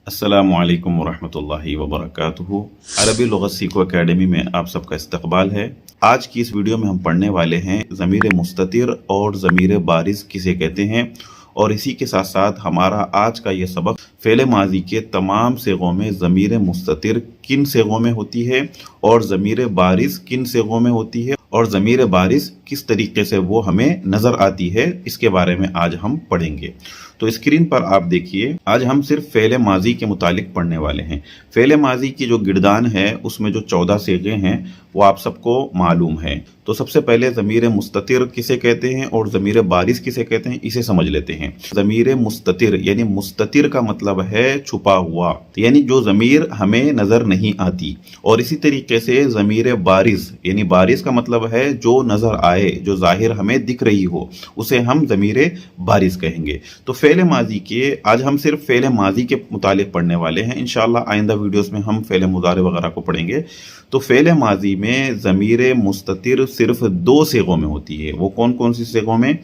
अस्सलामु अलैकुम वरहमतुल्लाहि वबरकातुहू। अरबी लुग़त सीखो अकेडमी में आप सबका इस्तक़बाल है। आज की इस वीडियो में हम पढ़ने वाले हैं ज़मीर मुस्ततिर और ज़मीर बारिज़ किसे कहते हैं, और इसी के साथ साथ हमारा आज का ये सबक फ़ेल माज़ी के तमाम सिगों में ज़मीर मुस्ततिर किन सिगों में होती है और ज़मीर बारिज़ किन सिगों में होती है और ज़मीर बारिज़ किस तरीके से वो हमें नज़र आती है, इसके बारे में आज हम पढ़ेंगे। तो स्क्रीन पर आप देखिए, आज हम सिर्फ फ़ेल माज़ी के मुतालिक पढ़ने वाले हैं। फ़ेल माज़ी की जो गिरदान है उसमें जो 14 सीगे हैं वो आप सबको मालूम है। तो सबसे पहले ज़मीर मुस्ततिर किसे कहते हैं और ज़मीर बारिज़ किसे कहते हैं, इसे समझ लेते हैं। ज़मीर मुस्ततिर यानी मुस्ततिर का मतलब है छुपा हुआ, यानी जो ज़मीर हमें नज़र नहीं आती। और इसी तरीके से ज़मीर बारिज़ यानी बारिज़ का मतलब है जो नज़र आए, जो ज़ाहिर हमें दिख रही हो, उसे हम ज़मीर बारिज़ कहेंगे। तो फ़ेल माज़ी के आज हम सिर्फ फ़ेल माज़ी के मुतालिक पढ़ने वाले हैं। इंशाअल्लाह आइंदा वीडियोस में हम फ़ेल मुज़ारे वगैरह को पढ़ेंगे। तो फ़ेल माज़ी में ज़मीर मुस्ततिर सिर्फ 2 सिगों में होती है। वो कौन कौन सी सिगों में?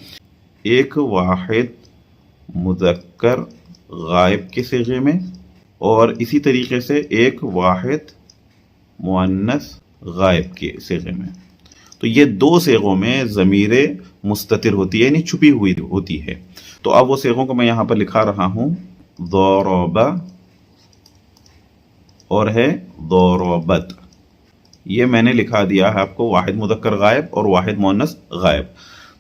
एक वाहिद मुज़क्कर गायब के सिगे में, और इसी तरीके से एक वाहिद मुअन्नस गायब के सिगे में। तो ये 2 सिगों में ज़मीर मुस्ततिर होती है, यानी छुपी हुई होती है। तो अब वो सिगों को मैं यहाँ पर लिखा रहा हूँ, ज़रबा और है ज़रबत। ये मैंने लिखा दिया है आपको, वाहिद मुज़क्कर गायब और वाहिद मुअन्नस गायब।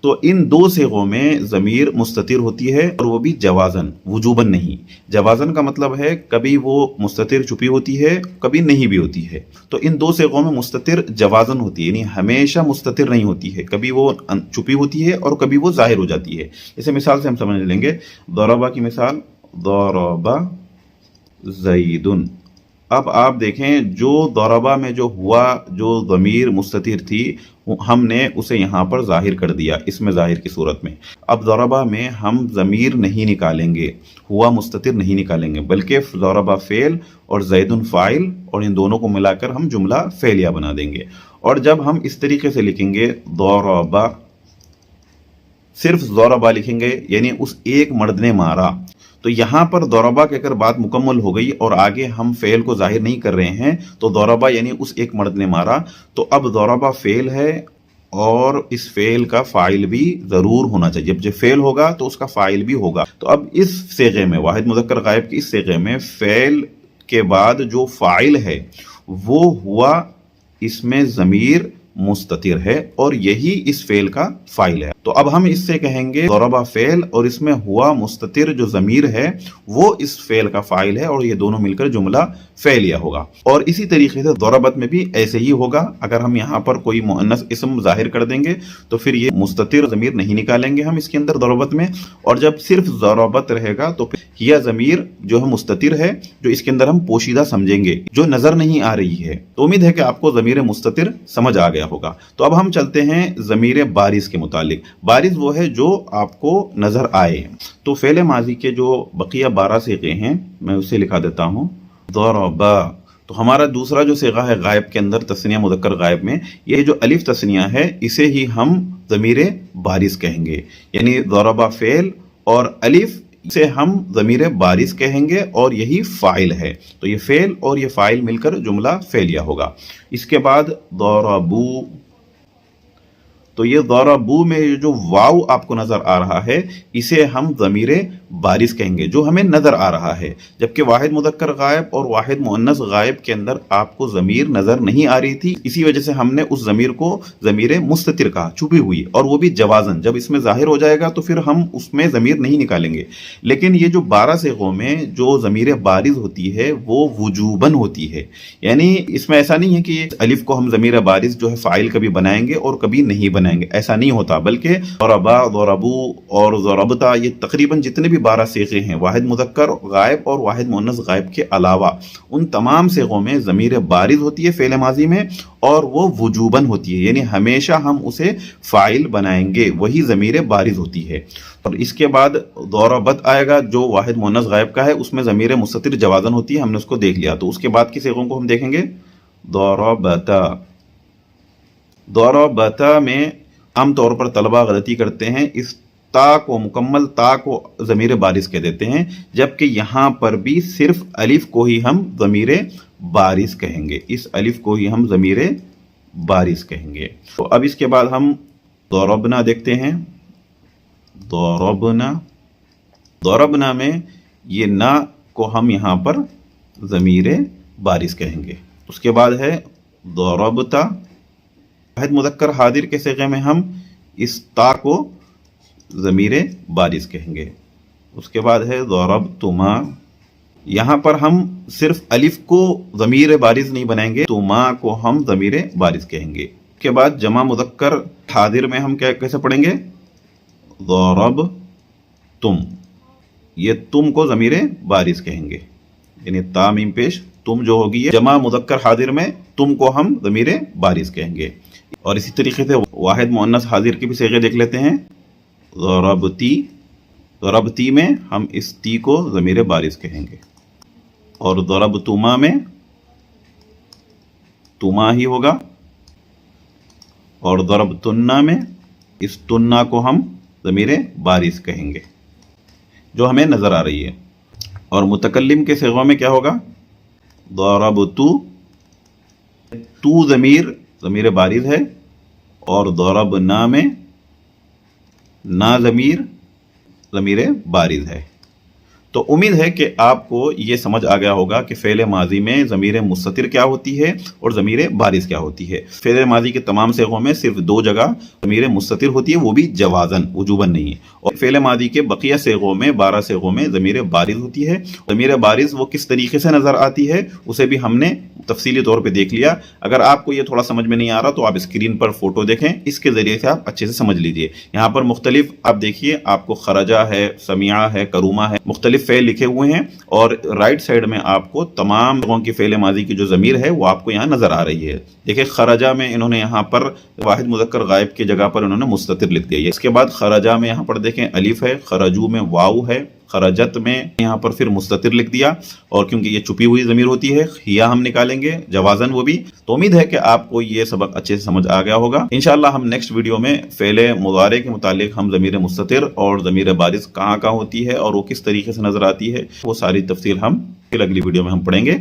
तो इन 2 सिगों में ज़मीर मुस्ततिर होती है, और वो भी जवाज़न, वुजूबन नहीं। जवाज़न का मतलब है कभी वो मुस्ततिर छुपी होती है, कभी नहीं भी होती है। तो इन 2 सिगों में मुस्ततिर जवाज़न होती है, यानी हमेशा मुस्ततिर नहीं होती है, कभी वो छुपी होती है और कभी वो ज़ाहिर हो जाती है। जैसे मिसाल से हम समझ लेंगे, ज़रबा की मिसाल, ज़रबा ज़ैदुन। अब आप देखें, जो ज़रबा में जो हुआ, जो ज़मीर मुस्ततिर थी, हमने उसे यहाँ पर ज़ाहिर कर दिया, इसमें ज़ाहिर की सूरत में। अब ज़रबा में हम ज़मीर नहीं निकालेंगे, हुआ मुस्ततिर नहीं निकालेंगे, बल्कि ज़रबा फ़ेल और ज़ैदुन फ़ाइल, और इन दोनों को मिलाकर हम जुमला फ़ेलिया बना देंगे। और जब हम इस तरीके से लिखेंगे, ज़रबा, सिर्फ ज़रबा लिखेंगे, यानी उस एक मर्द ने मारा, तो यहाँ पर ज़रबा कहकर बात मुकम्मल हो गई और आगे हम फ़ेल को ज़ाहिर नहीं कर रहे हैं। तो ज़रबा यानी उस एक मर्द ने मारा, तो अब ज़रबा फ़ेल है और इस फ़ेल का फ़ाइल भी ज़रूर होना चाहिए। जब फ़ेल होगा तो उसका फ़ाइल भी होगा। तो अब इस सिगे में, वाहिद मुज़क्कर गायब की इस सिगे में, फ़ेल के बाद जो फ़ाइल है वो हुआ, इसमें ज़मीर मुस्ततिर है और यही इस फ़ेल का फ़ाइल है। तो अब हम इससे कहेंगे ज़रबा फ़ेल और इसमें हुआ मुस्ततिर जो ज़मीर है वो इस फ़ेल का फ़ाइल है, और ये दोनों मिलकर जुमला फ़ेलिया होगा। और इसी तरीके से ज़रबत में भी ऐसे ही होगा। अगर हम यहाँ पर कोई मुअन्नस इस्म ज़ाहिर कर देंगे तो फिर ये मुस्ततिर ज़मीर नहीं निकालेंगे हम इसके अंदर ज़रबत में, और जब सिर्फ ज़रबत रहेगा तो फिर यह ज़मीर जो है मुस्ततिर है, जो इसके अंदर हम पोशीदा समझेंगे, जो नज़र नहीं आ रही है। तो उम्मीद है कि आपको ज़मीर मुस्ततिर समझ आ गया होगा। तो अब हम चलते हैं ज़मीर बारिज़ के मुतालिक। बारिज़ वो है जो आपको नज़र आए। तो फ़ेल माज़ी के जो बकिया 12 सीगे हैं, मैं उसे लिखा देता हूँ, ज़रबा। तो हमारा दूसरा जो सीगा है गायब के अंदर, तस्निया मुज़क्कर गायब में, ये जो अलिफ तस्निया है इसे ही हम ज़मीर बारिज़ कहेंगे, यानी ज़रबा फ़ेल और अलिफ से हम ज़मीर बारिज़ कहेंगे, और यही फ़ाइल है। तो ये फ़ेल और ये फ़ाइल मिलकर जुमला फ़ेलिया होगा। इसके बाद ज़रबू। तो ये ज़रबू में जो वाव आपको नज़र आ रहा है इसे हम ज़मीर बारिज़ कहेंगे, जो हमें नज़र आ रहा है। जबकि वाहिद मुज़क्कर गायब और वाहिद मुअन्नस गायब के अंदर आपको ज़मीर नज़र नहीं आ रही थी, इसी वजह से हमने उस ज़मीर को ज़मीर मुस्ततिर कहा, छुपी हुई, और वो भी जवाज़न। जब इसमें ज़ाहिर हो जाएगा तो फिर हम उसमें ज़मीर नहीं निकालेंगे। लेकिन ये जो 12 सिगों में जो ज़मीर बारिज़ होती है वो वुजूबन होती है, यानी इसमें ऐसा नहीं है कि अलिफ को हम ज़मीर बारिज़ जो है फ़ाइल कभी बनाएंगे और कभी नहीं बनाएंगे, ऐसा नहीं होता। बल्कि ज़रबा, ज़रबू और ज़रबता, ये तकरीबन जितने भी 12 सीगे हैं वाहिद मुज़क्कर गायब और वाहिद मुअन्नस गायब के अलावा, उन तमाम सिगों में ज़मीर बारिज़ होती है फ़ेल माज़ी में, और वो वुजूबन होती है, यानी हमेशा हम उसे फ़ाइल बनाएंगे, वही ज़मीर बारिज़ होती है। और इसके बाद ज़रबत आएगा जो वाहिद मुअन्नस गायब का है, उसमें ज़मीर मुस्ततिर जवाज़न होती है, हमने उसको देख लिया। तो उसके बाद की सिगों को हम देखेंगे, ज़रबता। ज़रबता में आमतौर पर तलबा गलती करते हैं, इस تا کو, مکمل تا کو ضمیر بارز کہہ دیتے ہیں, جبکہ یہاں پر بھی صرف الف کو ہی ہم ضمیر بارز کہیں گے, اس الف کو ہی ہم ضمیر بارز کہیں گے. تو اب اس کے بعد ہم ضربنا دیکھتے ہیں. ضربنا, ضربنا میں یہ نا کو ہم یہاں پر ضمیر بارز کہیں گے. اس کے بعد ہے ضربتا, واحد مذکر حاضر کے صیغے میں ہم اس تا کو ضمیر بارز کہیں گے. اس کے بعد ہے ضربتما, یہاں پر ہم صرف الف کو ضمیر بارز نہیں بنائیں گے, تما کو ہم ضمیر بارز کہیں گے. اس کے بعد جمع مذکر حاضر میں ہم کیسے پڑھیں گے؟ ضربتم, یہ تم کو ضمیر بارز کہیں گے, یعنی تا میم پیش تم جو ہوگی جمع مذکر حاضر میں تم کو ہم ضمیر بارز کہیں گے. اور اسی طریقے سے واحد مؤنث حاضر کے بھی صیغے دیکھ لیتے ہیں. ضربتی, ضربتی میں ہم اس تی کو ضمیر بارز کہیں گے, اور ضربتما میں تما ہی ہوگا, اور ضربتنا میں اس تنا کو ہم ضمیر بارز کہیں گے جو ہمیں نظر آ رہی ہے. اور متکلم کے صیغوں میں کیا ہوگا؟ ضربتو, تو ضمیر بارز ہے, اور ضربنا میں نا ضمیر بارز ہے. تو امید ہے کہ آپ کو یہ سمجھ آ گیا ہوگا کہ فعل ماضی میں ضمیر مستتر کیا ہوتی ہے اور ضمیر بارز کیا ہوتی ہے. فعل ماضی کے تمام صیغوں میں صرف 2 جگہ ضمیر مستتر ہوتی ہے, وہ بھی جوازن, وجوباً نہیں ہے. اور فعل ماضی کے بقیہ صیغوں میں 12 صیغوں میں ضمیر بارز ہوتی ہے. ضمیر بارز وہ کس طریقے سے نظر آتی ہے اسے بھی ہم نے تفصیلی طور پہ دیکھ لیا. اگر آپ کو یہ تھوڑا سمجھ میں نہیں آ رہا تو آپ اسکرین پر فوٹو دیکھیں, اس کے ذریعے سے آپ اچھے سے سمجھ لیجئے. یہاں پر مختلف آپ دیکھیے, آپ کو خرجہ ہے, سمیعہ ہے, کرومہ ہے, مختلف فعل لکھے ہوئے ہیں, اور رائٹ سائڈ میں آپ کو تمام لوگوں کی فعل ماضی کی جو ضمیر ہے وہ آپ کو یہاں نظر آ رہی ہے. دیکھیں خرجہ میں انہوں نے یہاں پر واحد مذکر غائب کی جگہ پر انہوں نے مستتر لکھ دیا ہے. اس کے بعد خرجہ میں یہاں پر دیکھیں الف ہے, خرجو میں واو ہے, خرجت میں یہاں پر پھر مستتر لکھ دیا, اور کیونکہ یہ چھپی ہوئی ضمیر ہوتی ہے ہیا ہم نکالیں گے جوازن وہ بھی. تو امید ہے کہ آپ کو یہ سبق اچھے سے سمجھ آ گیا ہوگا. انشاءاللہ ہم نیکسٹ ویڈیو میں فعل مضارع کے متعلق ہم ضمیر مستتر اور ضمیر بارز کہاں ہوتی ہے اور وہ کس طریقے سے نظر آتی ہے, وہ ساری تفصیل ہم پھر اگلی ویڈیو میں ہم پڑھیں گے.